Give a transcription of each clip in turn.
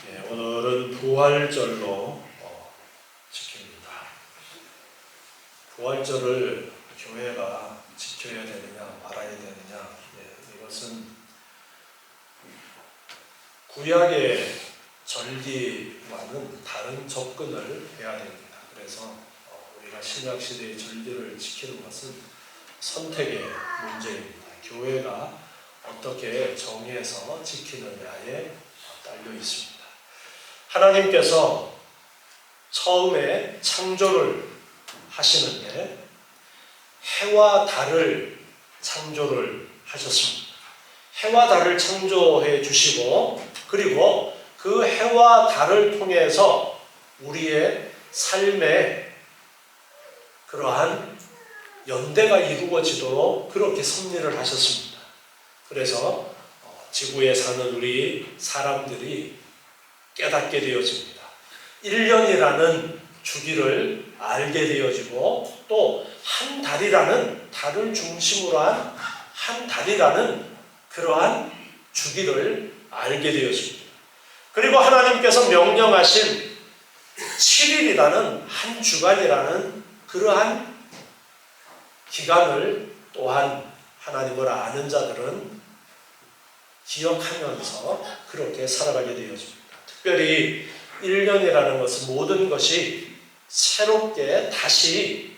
오늘은 부활절로 지킵니다. 부활절을 교회가 지켜야 되느냐 말아야 되느냐, 이것은 구약의 절기와는 다른 접근을 해야 됩니다. 그래서 우리가 신약시대의 절기를 지키는 것은 선택의 문제입니다. 교회가 어떻게 정해서 지키느냐에 달려 있습니다. 하나님께서 처음에 창조를 하시는데 해와 달을 창조를 하셨습니다. 해와 달을 창조해 주시고, 그리고 그 해와 달을 통해서 우리의 삶에 그러한 연대가 이루어지도록 그렇게 섭리를 하셨습니다. 그래서 지구에 사는 우리 사람들이 깨닫게 되어집니다. 1년이라는 주기를 알게 되어지고, 또 한 달이라는, 달을 중심으로 한 달이라는 그러한 주기를 알게 되어집니다. 그리고 하나님께서 명령하신 7일이라는 한 주간이라는 그러한 기간을 또한 하나님을 아는 자들은 기억하면서 그렇게 살아가게 되어집니다. 특별히 1년이라는 것은 모든 것이 새롭게 다시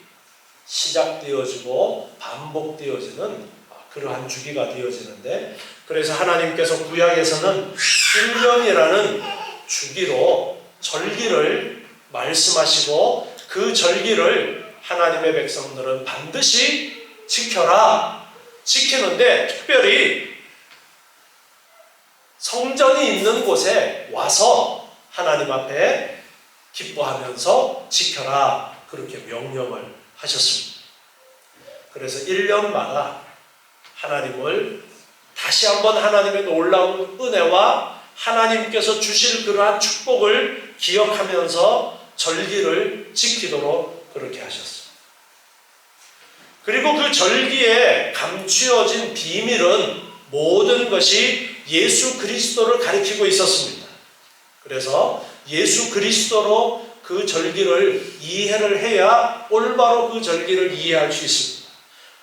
시작되어지고 반복되어지는 그러한 주기가 되어지는데, 그래서 하나님께서 구약에서는 1년이라는 주기로 절기를 말씀하시고, 그 절기를 하나님의 백성들은 반드시 지켜라, 지키는데 특별히 성전이 있는 곳에 와서 하나님 앞에 기뻐하면서 지켜라, 그렇게 명령을 하셨습니다. 그래서 1년마다 하나님을 다시 한번 하나님의 놀라운 은혜와 하나님께서 주실 그러한 축복을 기억하면서 절기를 지키도록 그렇게 하셨습니다. 그리고 그 절기에 감추어진 비밀은 모든 것이 예수 그리스도를 가리키고 있었습니다. 그래서 예수 그리스도로 그 절기를 이해를 해야 올바로 그 절기를 이해할 수 있습니다.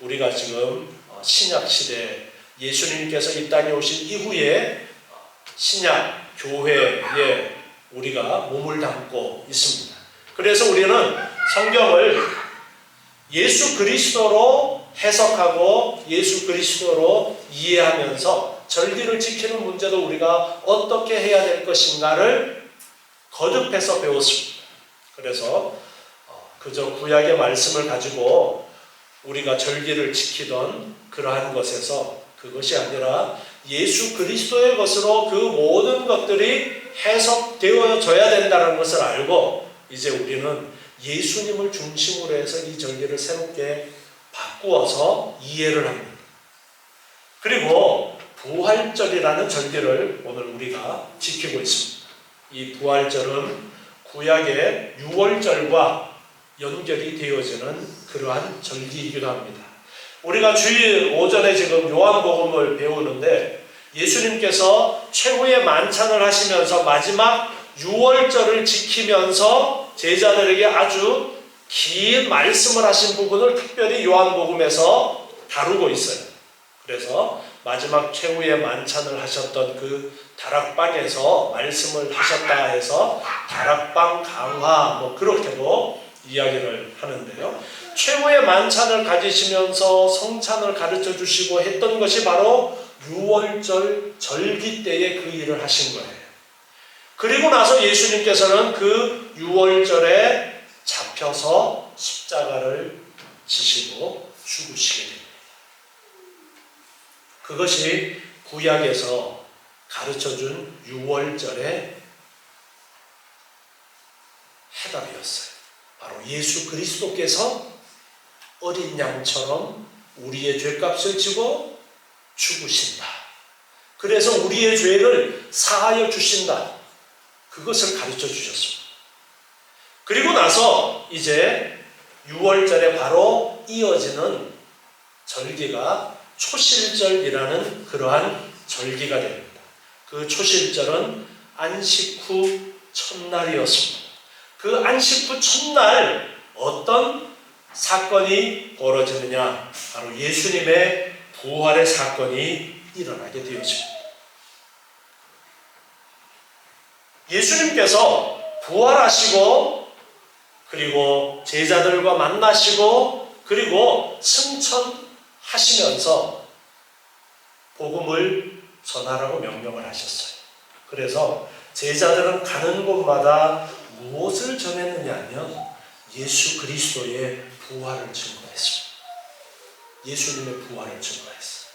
우리가 지금 신약시대 예수님께서 이 땅에 오신 이후에 신약 교회에 우리가 몸을 담고 있습니다. 그래서 우리는 성경을 예수 그리스도로 해석하고 예수 그리스도로 이해하면서 절기를 지키는 문제도 우리가 어떻게 해야 될 것인가를 거듭해서 배웠습니다. 그래서 그저 구약의 말씀을 가지고 우리가 절기를 지키던 그러한 것에서 그것이 아니라 예수 그리스도의 것으로 그 모든 것들이 해석되어져야 된다는 것을 알고, 이제 우리는 예수님을 중심으로 해서 이 절기를 새롭게 바꾸어서 이해를 합니다. 그리고 부활절이라는 절기를 오늘 우리가 지키고 있습니다. 이 부활절은 구약의 유월절과 연결이 되어지는 그러한 절기이기도 합니다. 우리가 주일 오전에 지금 요한복음을 배우는데 예수님께서 최후의 만찬을 하시면서 마지막 유월절을 지키면서 제자들에게 아주 긴 말씀을 하신 부분을 특별히 요한복음에서 다루고 있어요. 그래서 마지막 최후의 만찬을 하셨던 그 다락방에서 말씀을 하셨다 해서 다락방 강화 그렇게도 이야기를 하는데요. 최후의 만찬을 가지시면서 성찬을 가르쳐 주시고 했던 것이 바로 유월절 절기 때에 그 일을 하신 거예요. 그리고 나서 예수님께서는 그 유월절에 잡혀서 십자가를 지시고 죽으시게 됩니다. 그것이 구약에서 가르쳐준 유월절의 해답이었어요. 바로 예수 그리스도께서 어린 양처럼 우리의 죄값을 지고 죽으신다. 그래서 우리의 죄를 사하여 주신다. 그것을 가르쳐 주셨습니다. 그리고 나서 이제 유월절에 바로 이어지는 절기가 초실절이라는 그러한 절기가 됩니다. 그 초실절은 안식 후 첫날이었습니다. 그 안식 후 첫날 어떤 사건이 벌어지느냐? 바로 예수님의 부활의 사건이 일어나게 되었습니다. 예수님께서 부활하시고 그리고 제자들과 만나시고 그리고 승천하시면서 복음을 전하라고 명령을 하셨어요. 그래서 제자들은 가는 곳마다 무엇을 전했느냐 하면 예수 그리스도의 부활을 증거했습니다. 예수님의 부활을 증거했어요.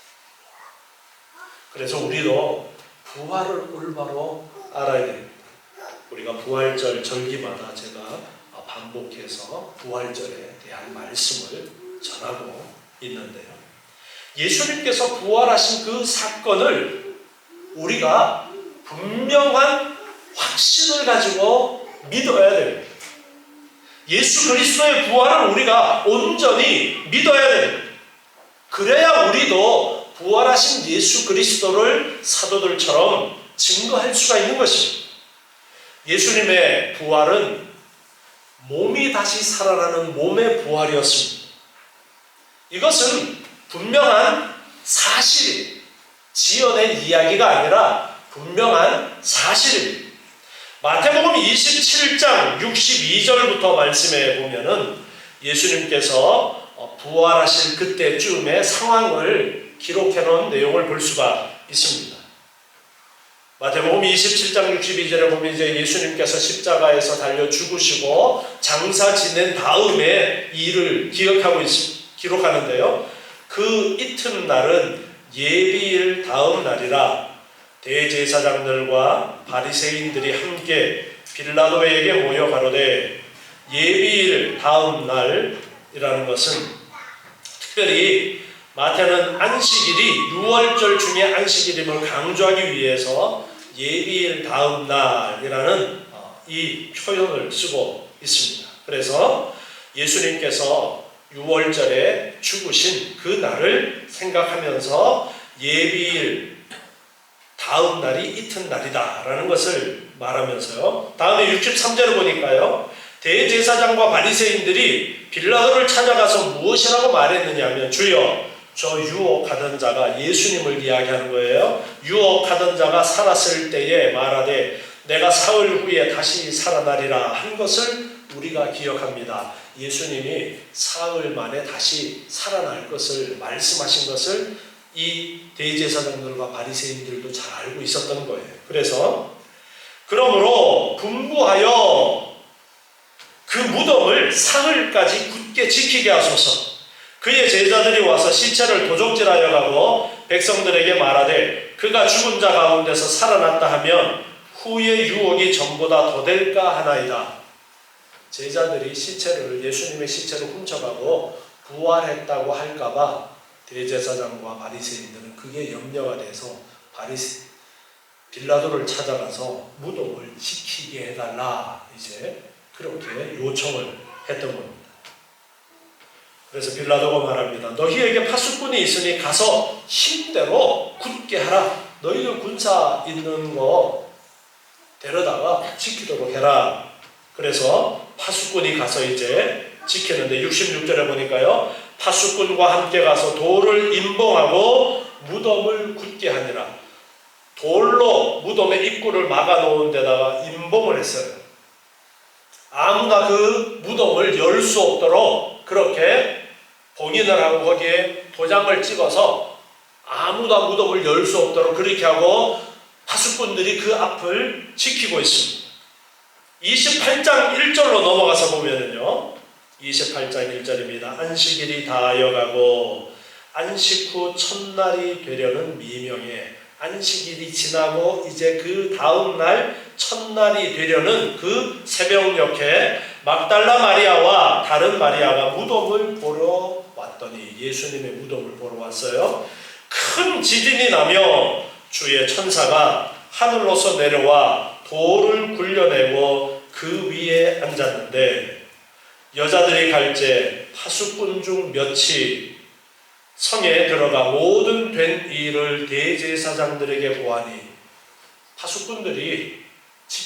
그래서 우리도 부활을 올바로 알아야 됩니다. 우리가 부활절 절기마다 제가 반복해서 부활절에 대한 말씀을 전하고 있는데요. 예수님께서 부활하신 그 사건을 우리가 분명한 확신을 가지고 믿어야 됩니다. 예수 그리스도의 부활을 우리가 온전히 믿어야 됩니다. 그래야 우리도 부활하신 예수 그리스도를 사도들처럼 증거할 수가 있는 것입니다. 예수님의 부활은 몸이 다시 살아나는 몸의 부활이었습니다. 이것은 분명한 사실이 지어낸 이야기가 아니라 분명한 사실입니다. 마태복음 27장 62절부터 말씀해 보면은 예수님께서 부활하실 그때쯤의 상황을 기록해 놓은 내용을 볼 수가 있습니다. 마태복음 27장 62절에 보면 이제 예수님께서 십자가에서 달려 죽으시고 장사 지낸 다음에 이 일을 기록하는데요. 그 이튿날은 예비일 다음 날이라 대제사장들과 바리새인들이 함께 빌라도에게 모여 가로되, 예비일 다음 날이라는 것은 특별히 마태는 안식일이 6월절 중에 안식일임을 강조하기 위해서 예비일 다음 날이라는 이 표현을 쓰고 있습니다. 그래서 예수님께서 6월절에 죽으신 그 날을 생각하면서 예비일 다음 날이 이튿날이다 라는 것을 말하면서요. 다음에 63절을 보니까요. 대제사장과 바리새인들이 빌라도를 찾아가서 무엇이라고 말했느냐 하면, 주여 저 유혹하던 자가, 예수님을 이야기하는 거예요. 유혹하던 자가 살았을 때에 말하되 내가 사흘 후에 다시 살아나리라 한 것을 우리가 기억합니다. 예수님이 사흘 만에 다시 살아날 것을 말씀하신 것을 이 대제사장들과 바리새인들도 잘 알고 있었던 거예요. 그래서 그러므로 분부하여 그 무덤을 사흘까지 굳게 지키게 하소서. 그의 제자들이 와서 시체를 도적질하여 가고 백성들에게 말하되 그가 죽은 자 가운데서 살아났다 하면 후의 유혹이 전보다 더 될까 하나이다. 제자들이 예수님의 시체를 훔쳐가고 부활했다고 할까봐 대제사장과 바리새인들은 그게 염려가 돼서 빌라도를 찾아가서 무덤을 지키게 해달라, 이제 그렇게 요청을 했던 겁니다. 그래서 빌라도가 말합니다. 너희에게 파수꾼이 있으니 가서 힘대로 굳게 하라. 너희들 군사 있는 거 데려다가 지키도록 해라. 그래서 파수꾼이 가서 이제 지키는데 66절에 보니까요. 파수꾼과 함께 가서 돌을 임봉하고 무덤을 굳게 하니라. 돌로 무덤의 입구를 막아놓은 데다가 임봉을 했어요. 아무나 그 무덤을 열 수 없도록 그렇게 봉인을 하고 거기에 도장을 찍어서 아무나 무덤을 열 수 없도록 그렇게 하고 파수꾼들이 그 앞을 지키고 있습니다. 28장 1절로 넘어가서 보면은요. 28장 1절입니다. 안식일이 다하여가고 안식 후 첫날이 되려는 미명에, 안식일이 지나고 이제 그 다음 날 첫날이 되려는 그 새벽녘에 막달라 마리아와 다른 마리아가 무덤을 보러 왔더니, 예수님의 무덤을 보러 왔어요. 큰 지진이 나며 주의 천사가 하늘로서 내려와 돌을 굴려내고 그 위에 앉았는데, 여자들이 갈제 파수꾼 중 몇이 성에 들어가 모든 된 일을 대제사장들에게 보하니, 파수꾼들이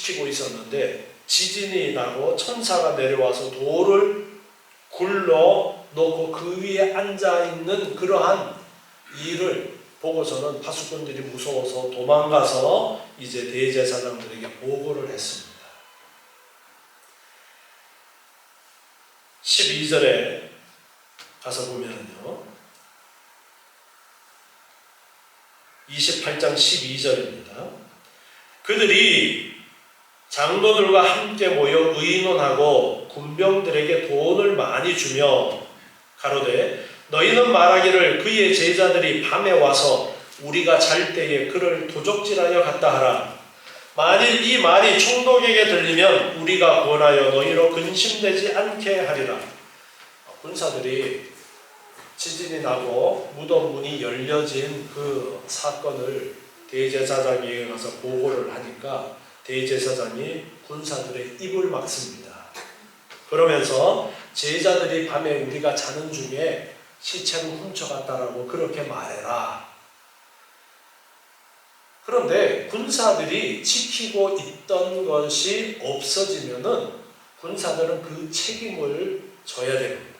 지키고 있었는데 지진이 나고 천사가 내려와서 돌을 굴러 놓고 그 위에 앉아 있는 그러한 일을 보고서는 파수꾼들이 무서워서 도망가서 이제 대제사장들에게 보고를 했습니다. 12절에 가서 보면요, 28장 12절입니다. 그들이 장로들과 함께 모여 의논하고 군병들에게 돈을 많이 주며 가로되 너희는 말하기를 그의 제자들이 밤에 와서 우리가 잘 때에 그를 도적질하여 갔다 하라. 만일 이 말이 총독에게 들리면 우리가 권하여 너희로 근심되지 않게 하리라. 군사들이 지진이 나고 무덤 문이 열려진 그 사건을 대제사장에게 가서 보고를 하니까 대제사장이 군사들의 입을 막습니다. 그러면서 제자들이 밤에 우리가 자는 중에 시체를 훔쳐갔다라고 그렇게 말해라. 그런데 군사들이 지키고 있던 것이 없어지면은 군사들은 그 책임을 져야 됩니다.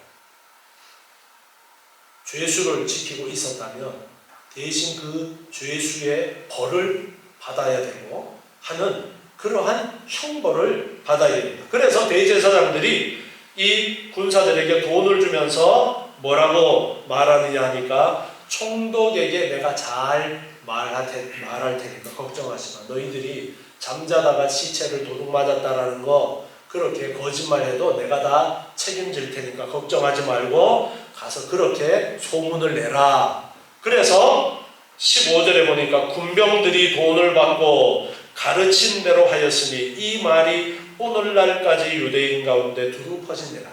죄수를 지키고 있었다면 대신 그 죄수의 벌을 받아야 되고 하는 그러한 형벌을 받아야 됩니다. 그래서 대제사장들이 이 군사들에게 돈을 주면서 뭐라고 말하느냐 하니까 총독에게 내가 잘 말할 테니까 걱정하지 마. 너희들이 잠자다가 시체를 도둑 맞았다라는 거 그렇게 거짓말해도 내가 다 책임질 테니까 걱정하지 말고 가서 그렇게 소문을 내라. 그래서 15절에 보니까 군병들이 돈을 받고 가르친 대로 하였으니 이 말이 오늘날까지 유대인 가운데 두루 퍼지니라.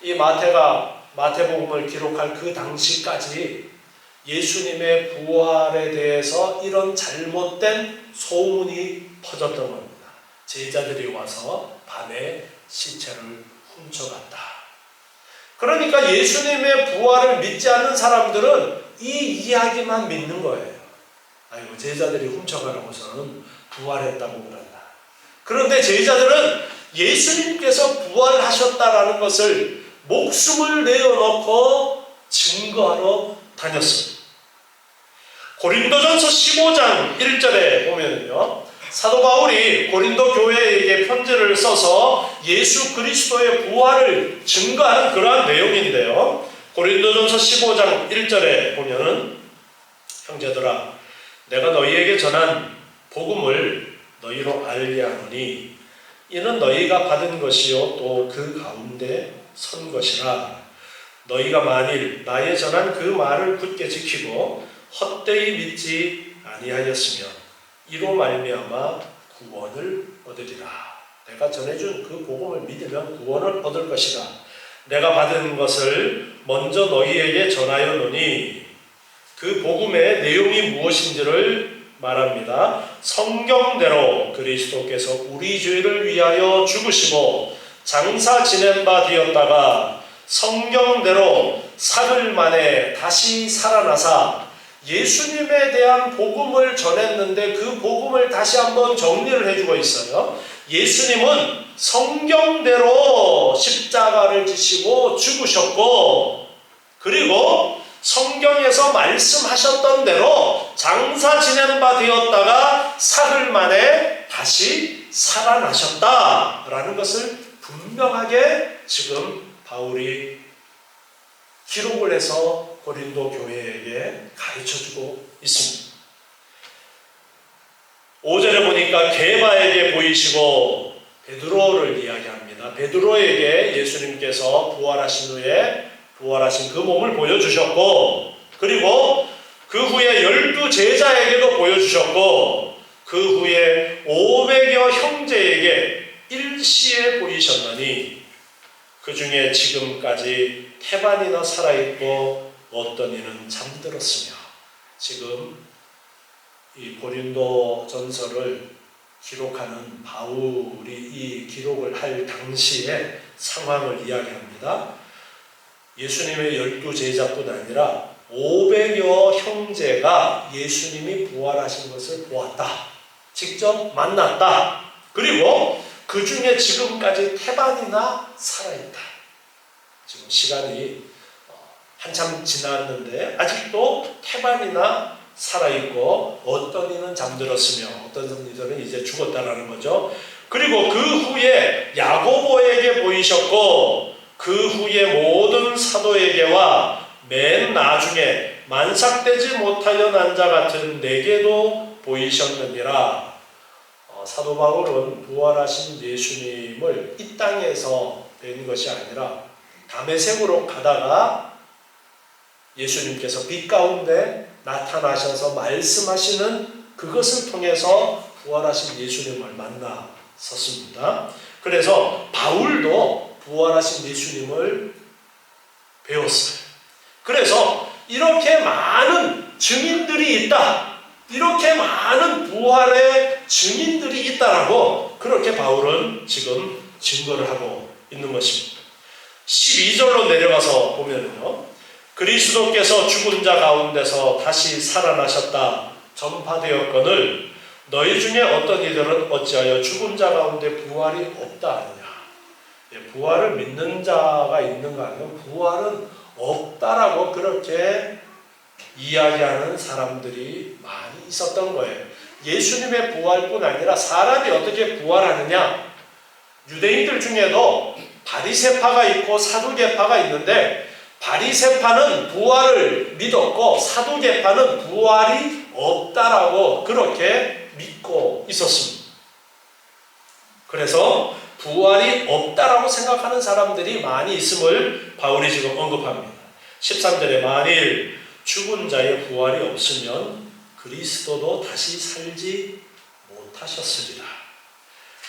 이 마태복음을 기록할 그 당시까지 예수님의 부활에 대해서 이런 잘못된 소문이 퍼졌던 겁니다. 제자들이 와서 밤에 시체를 훔쳐갔다. 그러니까 예수님의 부활을 믿지 않는 사람들은 이 이야기만 믿는 거예요. 아이고 제자들이 훔쳐가라고서는 부활했다고 그런다. 그런데 제자들은 예수님께서 부활하셨다라는 것을 목숨을 내어놓고 증거하러 다녔습니다. 고린도전서 15장 1절에 보면요, 사도 바울이 고린도 교회에게 편지를 써서 예수 그리스도의 부활을 증거하는 그러한 내용인데요, 고린도전서 15장 1절에 보면은 형제들아 내가 너희에게 전한 복음을 너희로 알리하노니 이는 너희가 받은 것이요 또 그 가운데 선 것이라. 너희가 만일 나의 전한 그 말을 굳게 지키고 헛되이 믿지 아니하였으면 이로 말미암아 구원을 얻으리라. 내가 전해준 그 복음을 믿으면 구원을 얻을 것이다. 내가 받은 것을 먼저 너희에게 전하였노니 그 복음의 내용이 무엇인지를 말합니다. 성경대로 그리스도께서 우리 죄를 위하여 죽으시고 장사 지낸 바 되었다가 성경대로 사흘 만에 다시 살아나사 예수님에 대한 복음을 전했는데 그 복음을 다시 한번 정리를 해주고 있어요. 예수님은 성경대로 십자가를 지시고 죽으셨고 그리고 성경에서 말씀하셨던 대로 장사 지낸 바 되었다가 사흘 만에 다시 살아나셨다라는 것을 분명하게 지금 바울이 기록을 해서 고린도 교회에게 가르쳐주고 있습니다. 5절에 보니까 게바에게 보이시고 베드로를 이야기합니다. 베드로에게 예수님께서 부활하신 후에 부활하신 그 몸을 보여주셨고 그리고 그 후에 12 제자에게도 보여주셨고 그 후에 500여 형제에게 일시에 보이셨나니 그 중에 지금까지 태반이나 살아있고 어떤 이는 잠들었으며. 지금 이 고린도 전서를 기록하는 바울이 이 기록을 할 당시의 상황을 이야기합니다. 예수님의 12 제자뿐 아니라 500여 형제가 예수님이 부활하신 것을 보았다. 직접 만났다. 그리고 그 중에 지금까지 태반이나 살아있다. 지금 시간이 한참 지났는데 아직도 태반이나 살아있고 어떤 이는 잠들었으며 어떤 이들은 이제 죽었다라는 거죠. 그리고 그 후에 야고보에게 보이셨고 그 후에 모든 사도에게와 맨 나중에 만삭되지 못하여 난 자 같은 내게도 보이셨느니라. 사도 바울은 부활하신 예수님을 이 땅에서 뵌 것이 아니라 다메섹으로 가다가 예수님께서 빛 가운데 나타나셔서 말씀하시는 그것을 통해서 부활하신 예수님을 만났었습니다. 그래서 바울도 부활하신 예수님을 배웠어요. 그래서 이렇게 많은 증인들이 있다. 이렇게 많은 부활의 증인들이 있다라고 그렇게 바울은 지금 증거를 하고 있는 것입니다. 12절로 내려가서 보면요. 그리스도께서 죽은 자 가운데서 다시 살아나셨다 전파되었거늘 너희 중에 어떤 이들은 어찌하여 죽은 자 가운데 부활이 없다 하느냐. 부활을 믿는 자가 있는가 하면 부활은 없다라고 그렇게 이야기하는 사람들이 많이 있었던 거예요. 예수님의 부활뿐 아니라 사람이 어떻게 부활하느냐. 유대인들 중에도 바리새파가 있고 사두개파가 있는데 바리새파는 부활을 믿었고 사두개파는 부활이 없다라고 그렇게 믿고 있었습니다. 그래서 부활이 없다라고 생각하는 사람들이 많이 있음을 바울이 지금 언급합니다. 13절에 만일 죽은 자의 부활이 없으면 그리스도도 다시 살지 못하셨으리라.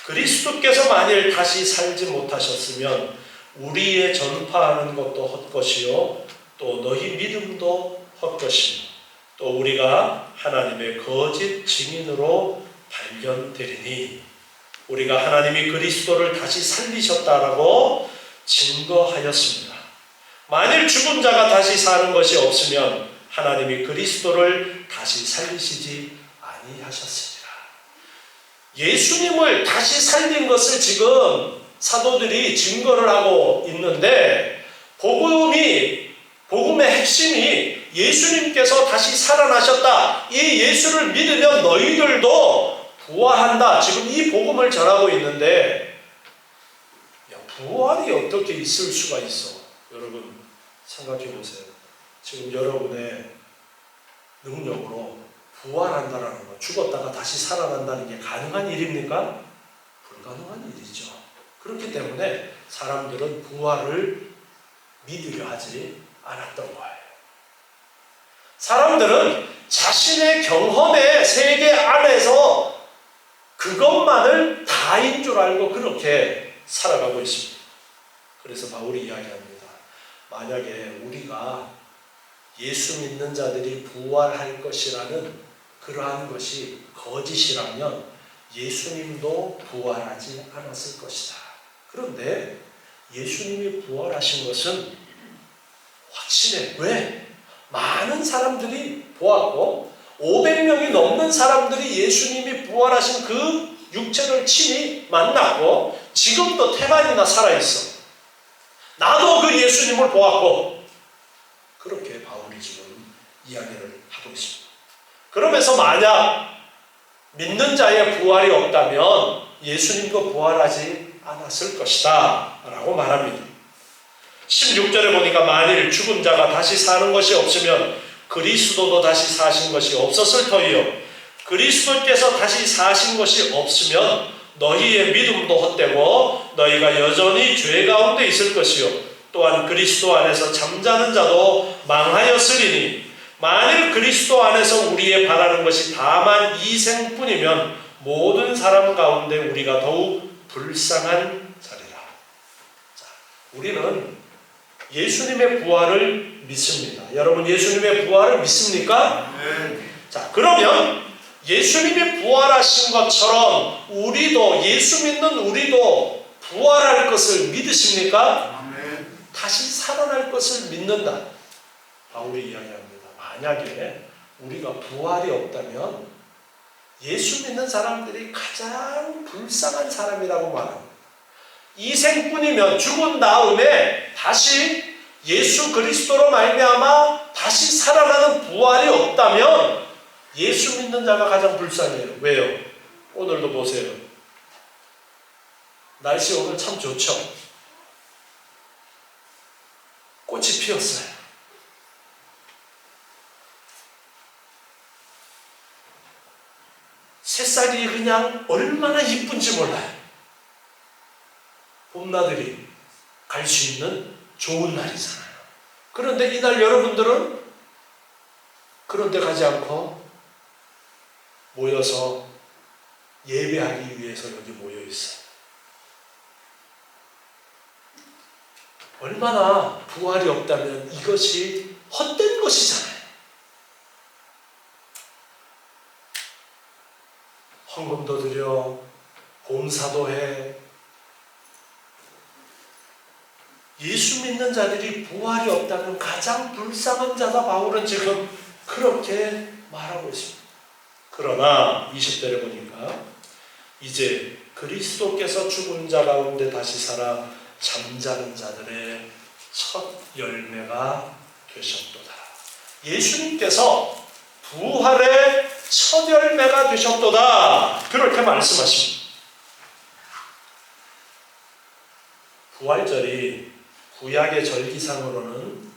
그리스도께서 만일 다시 살지 못하셨으면 우리의 전파하는 것도 헛것이요 또 너희 믿음도 헛것이며 또 우리가 하나님의 거짓 증인으로 발견되리니 우리가 하나님이 그리스도를 다시 살리셨다라고 증거하였습니다. 만일 죽은 자가 다시 사는 것이 없으면 하나님이 그리스도를 다시 살리시지 아니하셨으리라. 예수님을 다시 살린 것을 지금 사도들이 증거를 하고 있는데 복음의 핵심이 예수님께서 다시 살아나셨다. 이 예수를 믿으면 너희들도 부활한다. 지금 이 복음을 전하고 있는데 부활이 어떻게 있을 수가 있어? 여러분 생각해 보세요. 지금 여러분의 능력으로 부활한다라는 것, 죽었다가 다시 살아난다는 게 가능한 일입니까? 불가능한 일이죠. 그렇기 때문에 사람들은 부활을 믿으려 하지 않았던 거예요. 사람들은 자신의 경험의 세계 안에서 그것만을 다인 줄 알고 그렇게 살아가고 있습니다. 그래서 바울이 이야기합니다. 만약에 우리가 예수 믿는 자들이 부활할 것이라는 그러한 것이 거짓이라면 예수님도 부활하지 않았을 것이다. 그런데 예수님이 부활하신 것은 확실해. 왜? 많은 사람들이 보았고 500명이 넘는 사람들이 예수님이 부활하신 그 육체를 친히 만났고 지금도 태반이나 살아있어. 나도 그 예수님을 보았고 그렇게 바울이 지금 이야기를 하고 있습니다. 그러면서 만약 믿는 자의 부활이 없다면 예수님도 부활하지 않았을 것이다 라고 말합니다. 16절에 보니까 만일 죽은 자가 다시 사는 것이 없으면 그리스도도 다시 사신 것이 없었을 터이요 그리스도께서 다시 사신 것이 없으면 너희의 믿음도 헛되고 너희가 여전히 죄 가운데 있을 것이요 또한 그리스도 안에서 잠자는 자도 망하였으리니 만일 그리스도 안에서 우리의 바라는 것이 다만 이 생뿐이면 모든 사람 가운데 우리가 더욱 불쌍한 자리라. 자, 우리는 예수님의 부활을 믿습니다. 여러분 예수님의 부활을 믿습니까? 네. 자, 그러면 예수님이 부활하신 것처럼 우리도 예수 믿는 우리도 부활할 것을 믿으십니까? 네. 다시 살아날 것을 믿는다. 바울이 이야기합니다. 만약에 우리가 부활이 없다면 예수 믿는 사람들이 가장 불쌍한 사람이라고 말합니다. 이생뿐이면 죽은 다음에 다시 예수 그리스도로 말미암아 다시 살아나는 부활이 없다면 예수 믿는 자가 가장 불쌍해요. 왜요? 오늘도 보세요. 날씨 오늘 참 좋죠? 꽃이 피었어요. 새싹이 그냥 얼마나 이쁜지 몰라요. 봄나들이 갈 수 있는 좋은 날이잖아요. 그런데 이날 여러분들은 그런데 가지 않고 모여서 예배하기 위해서 여기 모여 있어요. 얼마나 부활이 없다면 이것이 헛된 것이잖아요. 헌금도 드려, 봉사도 해. 예수 믿는 자들이 부활이 없다면 가장 불쌍한 자다. 바울은 지금 그렇게 말하고 있습니다. 그러나 20절에 보니까 이제 그리스도께서 죽은 자 가운데 다시 살아 잠자는 자들의 첫 열매가 되셨도다. 예수님께서 부활의 첫 열매가 되셨도다. 그렇게 말씀하십니다. 부활절이 구약의 절기상으로는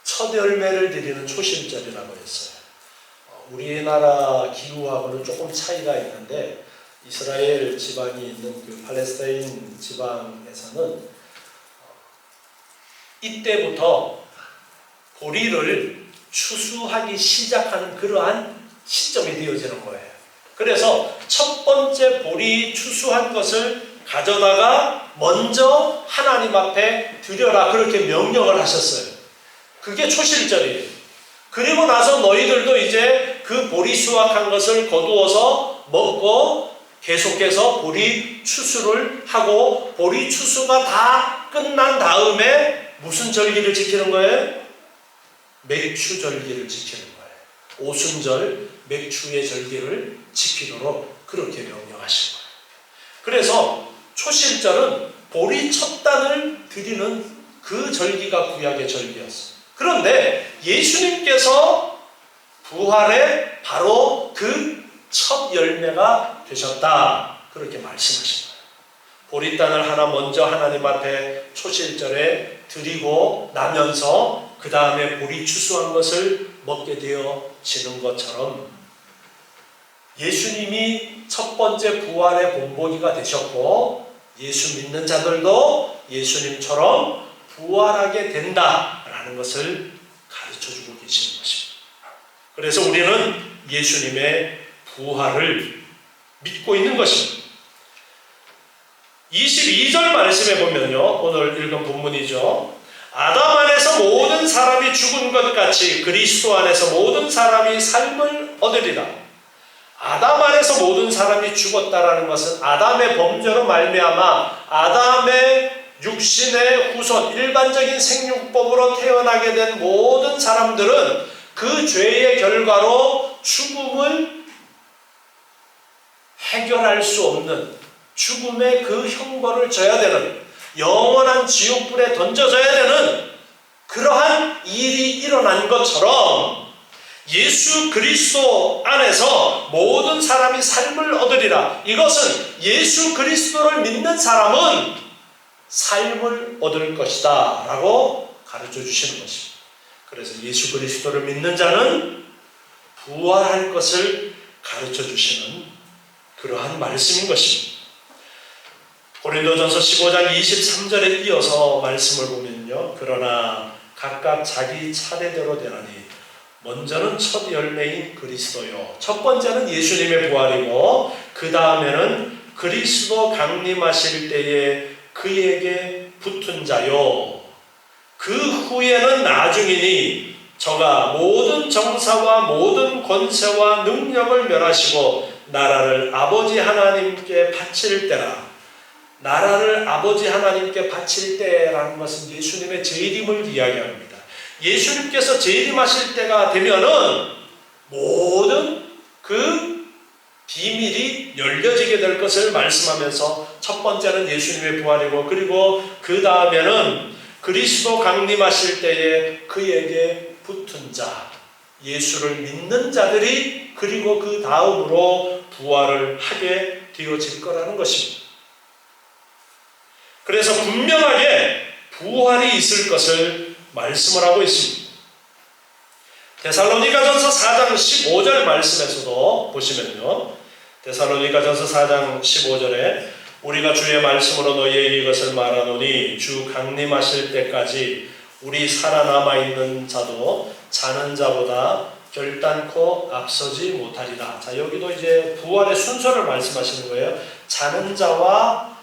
첫 열매를 드리는 초실절이라고 했어요. 우리나라 기후하고는 조금 차이가 있는데 이스라엘 지방이 있는 그 팔레스타인 지방에서는 이때부터 보리를 추수하기 시작하는 그러한 시점이 되어지는 거예요. 그래서 첫 번째 보리 추수한 것을 가져다가 먼저 하나님 앞에 드려라, 그렇게 명령을 하셨어요. 그게 초실절이에요. 그리고 나서 너희들도 이제 그 보리 수확한 것을 거두어서 먹고 계속해서 보리 추수를 하고, 보리 추수가 다 끝난 다음에 무슨 절기를 지키는 거예요? 맥추 절기를 지키는 거예요. 오순절 맥추의 절기를 지키도록 그렇게 명령하신 거예요. 그래서 초실절은 보리 첫 단을 드리는 그 절기가 구약의 절기였어요. 그런데 예수님께서 부활의 바로 그 첫 열매가 되셨다, 그렇게 말씀하신 거예요. 보리단을 하나 먼저 하나님 앞에 초실절에 드리고 나면서 그 다음에 보리 추수한 것을 먹게 되어지는 것처럼 예수님이 첫 번째 부활의 본보기가 되셨고, 예수 믿는 자들도 예수님처럼 부활하게 된다라는 것을 가르쳐주고 계시는 것입니다. 그래서 우리는 예수님의 부활을 믿고 있는 것입니다. 22절 말씀에 보면요, 오늘 읽은 본문이죠. 아담 안에서 모든 사람이 죽은 것 같이 그리스도 안에서 모든 사람이 삶을 얻으리라. 아담 안에서 모든 사람이 죽었다라는 것은 아담의 범죄로 말미암아 아담의 육신의 후손, 일반적인 생육법으로 태어나게 된 모든 사람들은 그 죄의 결과로 죽음을 해결할 수 없는 죽음의 그 형벌을 져야 되는, 영원한 지옥불에 던져져야 되는 그러한 일이 일어난 것처럼 예수 그리스도 안에서 모든 사람이 삶을 얻으리라. 이것은 예수 그리스도를 믿는 사람은 삶을 얻을 것이다 라고 가르쳐 주시는 것입니다. 그래서 예수 그리스도를 믿는 자는 부활할 것을 가르쳐 주시는 그러한 말씀인 것입니다. 고린도전서 15장 23절에 이어서 말씀을 보면요, 그러나 각각 자기 차례대로 되나니 먼저는 첫 열매인 그리스도요, 첫 번째는 예수님의 부활이고 그 다음에는 그리스도 강림하실 때에 그에게 붙은 자요, 그 후에는 나중이니 저가 모든 정사와 모든 권세와 능력을 멸하시고 나라를 아버지 하나님께 바칠 때라. 나라를 아버지 하나님께 바칠 때라는 것은 예수님의 재림을 이야기합니다. 예수님께서 재림하실 때가 되면은 모든 그 비밀이 열려지게 될 것을 말씀하면서 첫 번째는 예수님의 부활이고, 그리고 그 다음에는 그리스도 강림하실 때에 그에게 붙은 자, 예수를 믿는 자들이 그리고 그 다음으로 부활을 하게 되어질 거라는 것입니다. 그래서 분명하게 부활이 있을 것을 말씀을 하고 있습니다. 데살로니가전서 4장 15절 말씀에서도 보시면요, 데살로니가전서 4장 15절에 우리가 주의 말씀으로 너희에게 이것을 말하노니 주 강림하실 때까지 우리 살아남아 있는 자도 자는 자보다 결단코 앞서지 못하리라. 자, 여기도 이제 부활의 순서를 말씀하시는 거예요. 자는 자와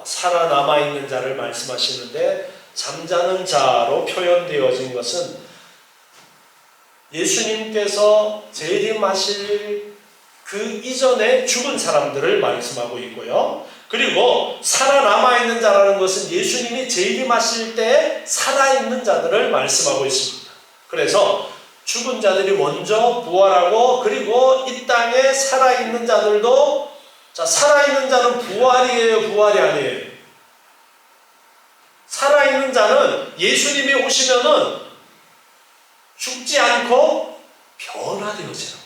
살아남아 있는 자를 말씀하시는데, 잠자는 자로 표현되어진 것은 예수님께서 재림하실 그 이전에 죽은 사람들을 말씀하고 있고요. 그리고 살아남아 있는 자라는 것은 예수님이 재림하실 때 살아있는 자들을 말씀하고 있습니다. 그래서 죽은 자들이 먼저 부활하고, 그리고 이 땅에 살아있는 자들도, 자, 살아있는 자는 부활이에요, 부활이 아니에요? 살아있는 자는 예수님이 오시면은 죽지 않고 변화되어지는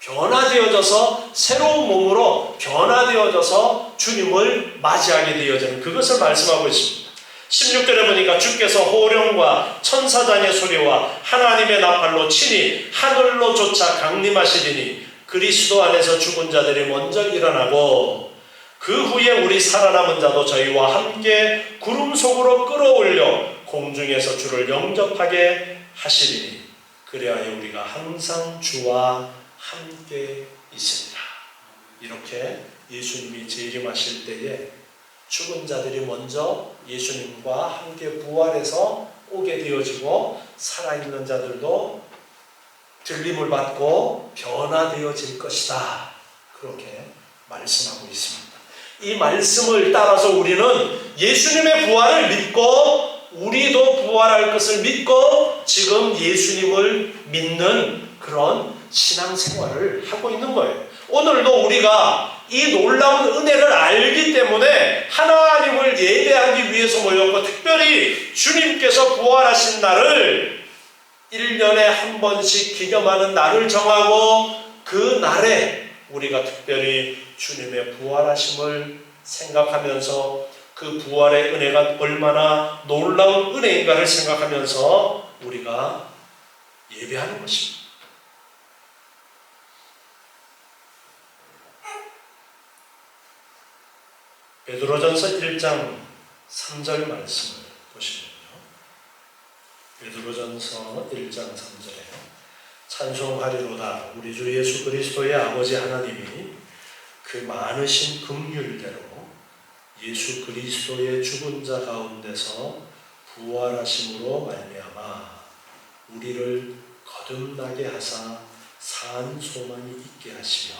거예요. 변화되어져서 새로운 몸으로 변화되어져서 주님을 맞이하게 되어지는, 그것을 말씀하고 있습니다. 16절에 보니까 주께서 호령과 천사장의 소리와 하나님의 나팔로 친히 하늘로 쫓아 강림하시리니 그리스도 안에서 죽은 자들이 먼저 일어나고 그 후에 우리 살아남은 자도 저희와 함께 구름 속으로 끌어올려 공중에서 주를 영접하게 하시리니 그리하여 우리가 항상 주와 함께 있으리라. 이렇게 예수님이 재림하실 때에 죽은 자들이 먼저 예수님과 함께 부활해서 오게 되어지고, 살아있는 자들도 들림을 받고 변화되어질 것이다. 그렇게 말씀하고 있습니다. 이 말씀을 따라서 우리는 예수님의 부활을 믿고, 우리도 부활할 것을 믿고 지금 예수님을 믿는 그런 신앙생활을 하고 있는 거예요. 오늘도 우리가 이 놀라운 은혜를 알기 때문에 하나님을 예배하기 위해서 모였고, 특별히 주님께서 부활하신 날을 1년에 한 번씩 기념하는 날을 정하고, 그 날에 우리가 특별히 주님의 부활하심을 생각하면서 그 부활의 은혜가 얼마나 놀라운 은혜인가를 생각하면서 우리가 예배하는 것입니다. 베드로전서 1장 3절 말씀을 보시면요, 베드로전서 1장 3절에 찬송하리로다 우리 주 예수 그리스도의 아버지 하나님이 그 많으신 긍휼대로 예수 그리스도의 죽은 자 가운데서 부활하심으로 말미암아 우리를 거듭나게 하사 산 소망이 있게 하시며,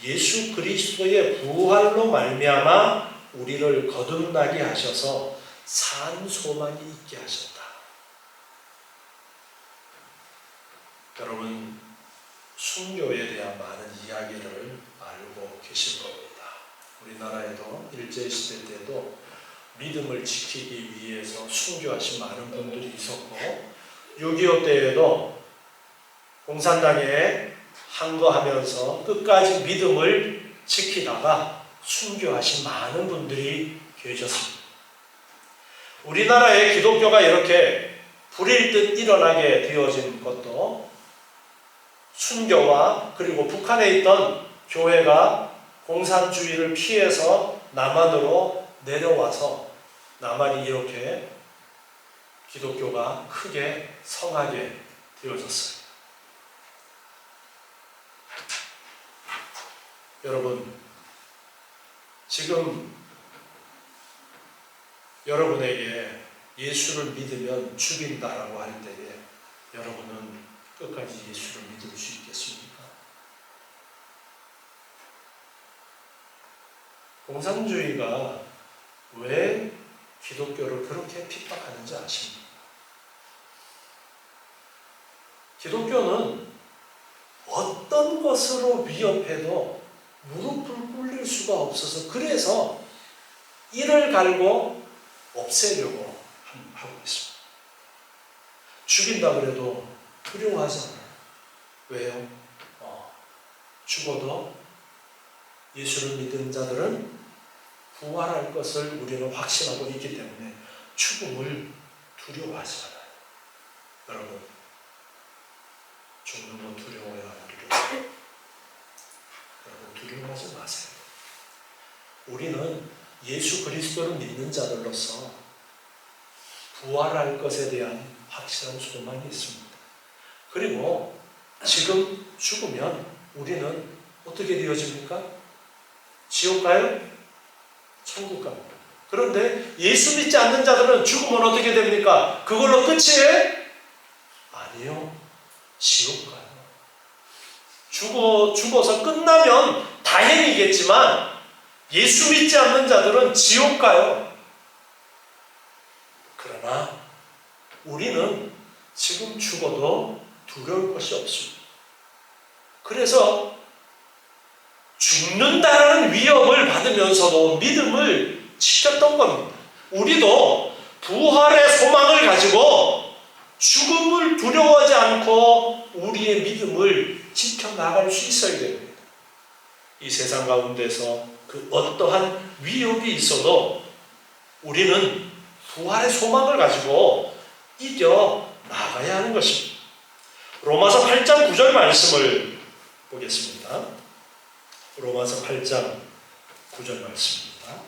예수 그리스도의 부활로 말미암아 우리를 거듭나게 하셔서 산 소망이 있게 하셨다. 여러분, 순교에 대한 많은 이야기를 알고 계실 겁니다. 우리나라에도 일제시대 때도 믿음을 지키기 위해서 순교하신 많은 분들이 있었고, 6.25 때에도 공산당에 항거하면서 끝까지 믿음을 지키다가 순교하신 많은 분들이 계셨습니다. 우리나라의 기독교가 이렇게 불일 듯 일어나게 되어진 것도 순교와, 그리고 북한에 있던 교회가 공산주의를 피해서 남한으로 내려와서 남한이 이렇게 기독교가 크게 성하게 되어졌어요. 여러분, 지금 여러분에게 예수를 믿으면 죽인다라고 할 때에 여러분은 끝까지 예수를 믿을 수 있겠습니까? 공산주의가 왜 기독교를 그렇게 핍박하는지 아십니까? 기독교는 어떤 것으로 위협해도 무릎을 꿇릴 수가 없어서 그래서 이를 갈고 없애려고 하고 있습니다. 죽인다 그래도 두려워하지 않아요. 왜요? 죽어도 예수를 믿은 자들은 부활할 것을 우리는 확신하고 있기 때문에 죽음을 두려워하지 않아요. 여러분, 죽는 건 두려워야 두려워요. 여러분, 두려워하지 마세요. 우리는 예수 그리스도를 믿는 자들로서 부활할 것에 대한 확실한 소망이 있습니다. 그리고 지금 죽으면 우리는 어떻게 되어집니까? 지옥 가요? 천국 갑니다. 그런데 예수 믿지 않는 자들은 죽으면 어떻게 됩니까? 그걸로 끝이에요? 아니요. 지옥 가요. 죽어서 끝나면 다행이겠지만 예수 믿지 않는 자들은 지옥 가요. 그러나 우리는 지금 죽어도 두려울 것이 없습니다. 그래서 죽는다라는 위협을 받으면서도 믿음을 지켰던 겁니다. 우리도 부활의 소망을 가지고 죽음을 두려워하지 않고 우리의 믿음을 지켜나갈 수 있어야 됩니다. 이 세상 가운데서 그 어떠한 위협이 있어도 우리는 부활의 소망을 가지고 이겨 나가야 하는 것입니다. 로마서 8장 9절 말씀을 보겠습니다. 로마서 8장 9절 말씀입니다.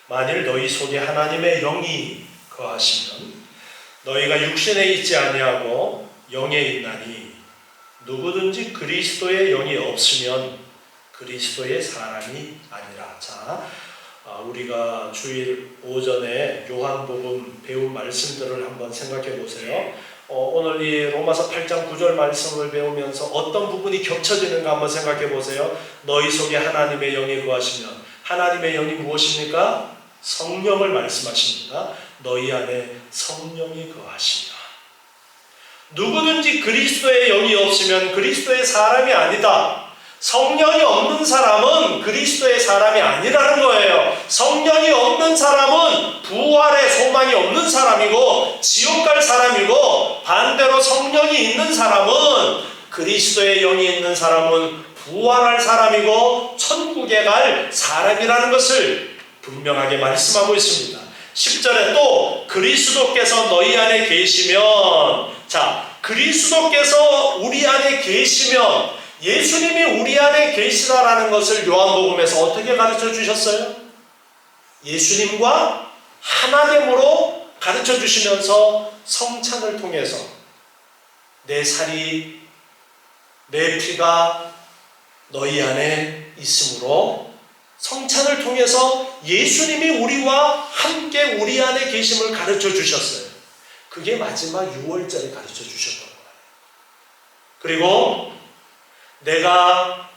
만일 너희 속에 하나님의 영이 거하시면 너희가 육신에 있지 아니하고 영에 있나니 누구든지 그리스도의 영이 없으면 그리스도의 사람이 아니라. 자, 우리가 주일 오전에 요한복음 배운 말씀들을 한번 생각해 보세요. 오늘 이 로마서 8장 9절 말씀을 배우면서 어떤 부분이 겹쳐지는가 한번 생각해 보세요. 너희 속에 하나님의 영이 거하시면, 하나님의 영이 무엇입니까? 성령을 말씀하십니다. 너희 안에 성령이 거하시면 누구든지 그리스도의 영이 없으면 그리스도의 사람이 아니다. 성령이 없는 사람은 그리스도의 사람이 아니라는 거예요. 성령이 없는 사람은 부활의 소망이 없는 사람이고 지옥 갈 사람이고, 반대로 성령이 있는 사람은, 그리스도의 영이 있는 사람은 부활할 사람이고 천국에 갈 사람이라는 것을 분명하게 말씀하고 있습니다. 10절에 또 그리스도께서 너희 안에 계시면, 자, 그리스도께서 우리 안에 계시면, 예수님이 우리 안에 계시다라는 것을 요한복음에서 어떻게 가르쳐 주셨어요? 예수님과 하나됨으로 가르쳐 주시면서 성찬을 통해서 내 살이, 내 피가 너희 안에 있으므로 성찬을 통해서 예수님이 우리와 함께 우리 안에 계심을 가르쳐 주셨어요. 그게 마지막 6월절에 가르쳐 주셨던 거예요. 그리고 내가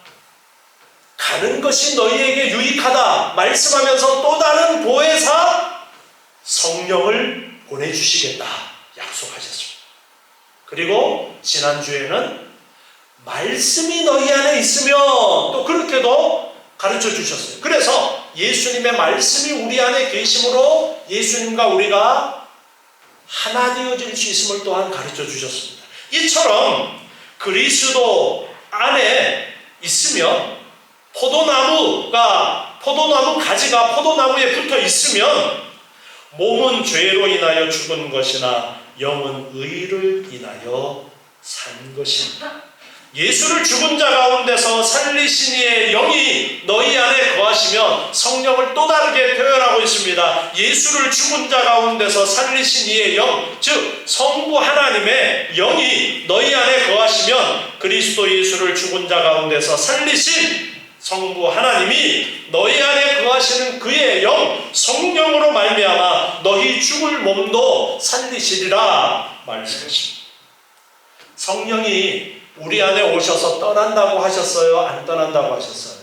가는 것이 너희에게 유익하다 말씀하면서 또 다른 보혜사 성령을 보내주시겠다 약속하셨습니다. 그리고 지난주에는 말씀이 너희 안에 있으면 또 그렇게도 가르쳐 주셨어요. 그래서 예수님의 말씀이 우리 안에 계심으로 예수님과 우리가 하나 되어질 수 있음을 또한 가르쳐 주셨습니다. 이처럼 그리스도 안에 있으면 포도나무 가지가 포도나무에 붙어 있으면 몸은 죄로 인하여 죽은 것이나 영은 의를 인하여 산 것입니다. 예수를 죽은 자 가운데서 살리신 이의 영이 너희 안에 거하시면, 성령을 또 다르게 표현하고 있습니다. 예수를 죽은 자 가운데서 살리신 이의 영, 즉 성부 하나님의 영이 너희 안에 거하시면 그리스도 예수를 죽은 자 가운데서 살리신 성부 하나님이 너희 안에 거하시는 그의 영, 성령으로 말미암아 너희 죽을 몸도 살리시리라 말씀하십니다. 성령이 우리 안에 오셔서 떠난다고 하셨어요? 안 떠난다고 하셨어요?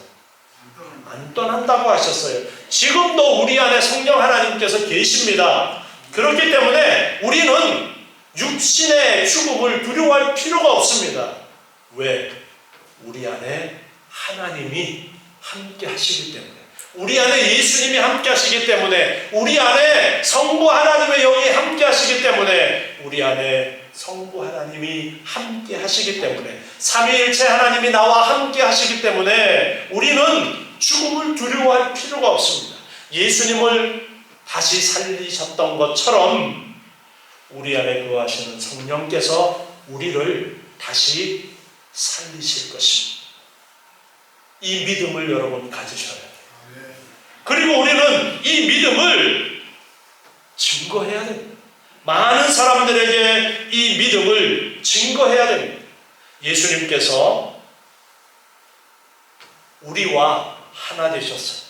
안 떠난다고 하셨어요. 지금도 우리 안에 성령 하나님께서 계십니다. 그렇기 때문에 우리는 육신의 죽음을 두려워할 필요가 없습니다. 왜? 우리 안에 하나님이 함께 하시기 때문에, 우리 안에 예수님이 함께 하시기 때문에, 우리 안에 성부 하나님의 영이 함께 하시기 때문에, 우리 안에 성부 하나님이 함께 하시기 때문에, 삼위일체 하나님이 나와 함께 하시기 때문에 우리는 죽음을 두려워할 필요가 없습니다. 예수님을 다시 살리셨던 것처럼 우리 안에 거하시는 성령께서 우리를 다시 살리실 것입니다. 이 믿음을 여러분 가지셔야 돼요. 그리고 우리는 이 믿음을 증거해야 됩니다. 많은 사람들에게 이 믿음을 증거해야 됩니다. 예수님께서 우리와 하나 되셨어요.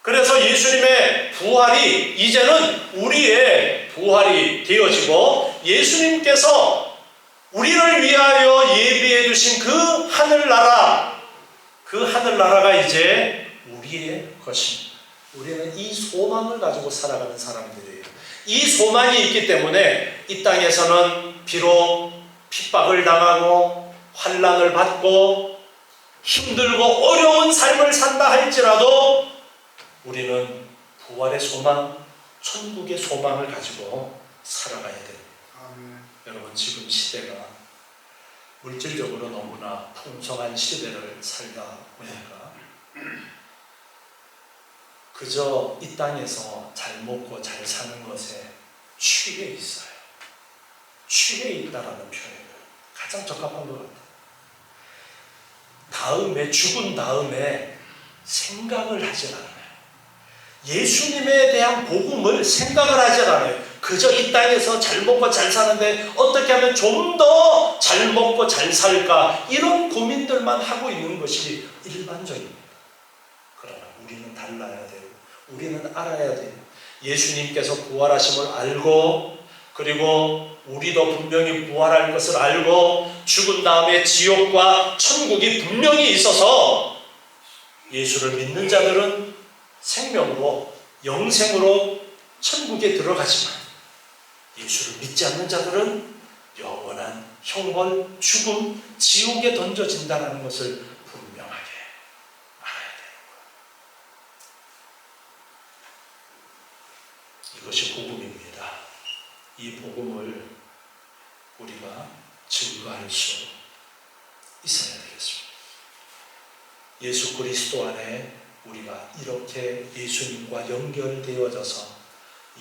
그래서 예수님의 부활이 이제는 우리의 부활이 되어지고, 예수님께서 우리를 위하여 예비해 두신 그 하늘나라, 그 하늘나라가 이제 우리의 것입니다. 우리는 이 소망을 가지고 살아가는 사람들이에요. 이 소망이 있기 때문에 이 땅에서는 비록 핍박을 당하고 환난을 받고 힘들고 어려운 삶을 산다 할지라도 우리는 부활의 소망, 천국의 소망을 가지고 살아가야 됩니다. 여러분, 지금 시대가 물질적으로 너무나 풍성한 시대를 살다 보니까 그저 이 땅에서 잘 먹고 잘 사는 것에 취해 있어요. 취해 있다라는 표현이 가장 적합한 것 같아요. 다음에, 죽은 다음에 생각을 하지 않아요. 예수님에 대한 복음을 생각을 하지 않아요. 그저 이 땅에서 잘 먹고 잘 사는데 어떻게 하면 좀 더 잘 먹고 잘 살까, 이런 고민들만 하고 있는 것이 일반적입니다. 그러나 우리는 달라야 돼요. 우리는 알아야 돼요. 예수님께서 부활하심을 알고, 그리고 우리도 분명히 부활할 것을 알고, 죽은 다음에 지옥과 천국이 분명히 있어서 예수를 믿는 자들은 생명으로, 영생으로 천국에 들어가지만, 예수를 믿지 않는 자들은 영원한 형벌, 죽음, 지옥에 던져진다는 것을 분명하게 알아야 돼요. 이것이 복음입니다. 이 복음을 우리가 증거할 수 있어야 되겠습니다. 예수 그리스도 안에 우리가 이렇게 예수님과 연결되어져서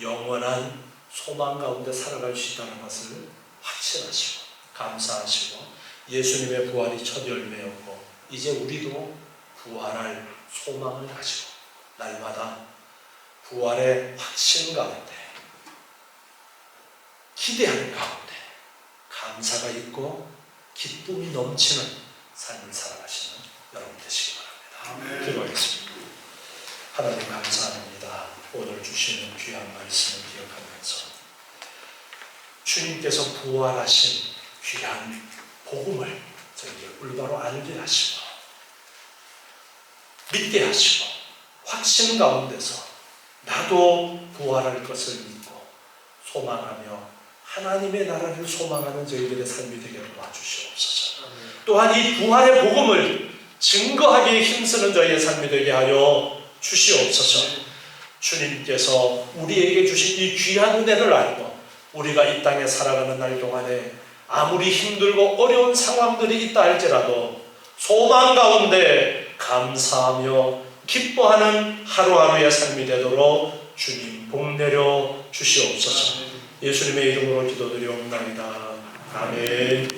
영원한 소망 가운데 살아갈 수 있다는 것을 확신하시고 감사하시고, 예수님의 부활이 첫 열매였고 이제 우리도 부활할 소망을 가지고 날마다 부활의 확신 가운데, 기대하는 가운데 감사가 있고 기쁨이 넘치는 삶을 살아가시는 여러분 되시기 바랍니다. 기도하겠습니다. 하나님 감사합니다. 오늘 주시는 귀한 말씀을 기억하면서 주님께서 부활하신 귀한 복음을 저희들 올바로 알게 하시고 믿게 하시고, 확신 가운데서 나도 부활할 것을 믿고 소망하며 하나님의 나라를 소망하는 저희들의 삶이 되게 도와주시옵소서. 또한 이 부활의 복음을 증거하기에 힘쓰는 저희의 삶이 되게 하여 주시옵소서. 주님께서 우리에게 주신 이 귀한 은혜를 알고 우리가 이 땅에 살아가는 날 동안에 아무리 힘들고 어려운 상황들이 있다 할지라도 소망 가운데 감사하며 기뻐하는 하루하루의 삶이 되도록 주님 복 내려 주시옵소서. 예수님의 이름으로 기도드리옵나이다. 아멘.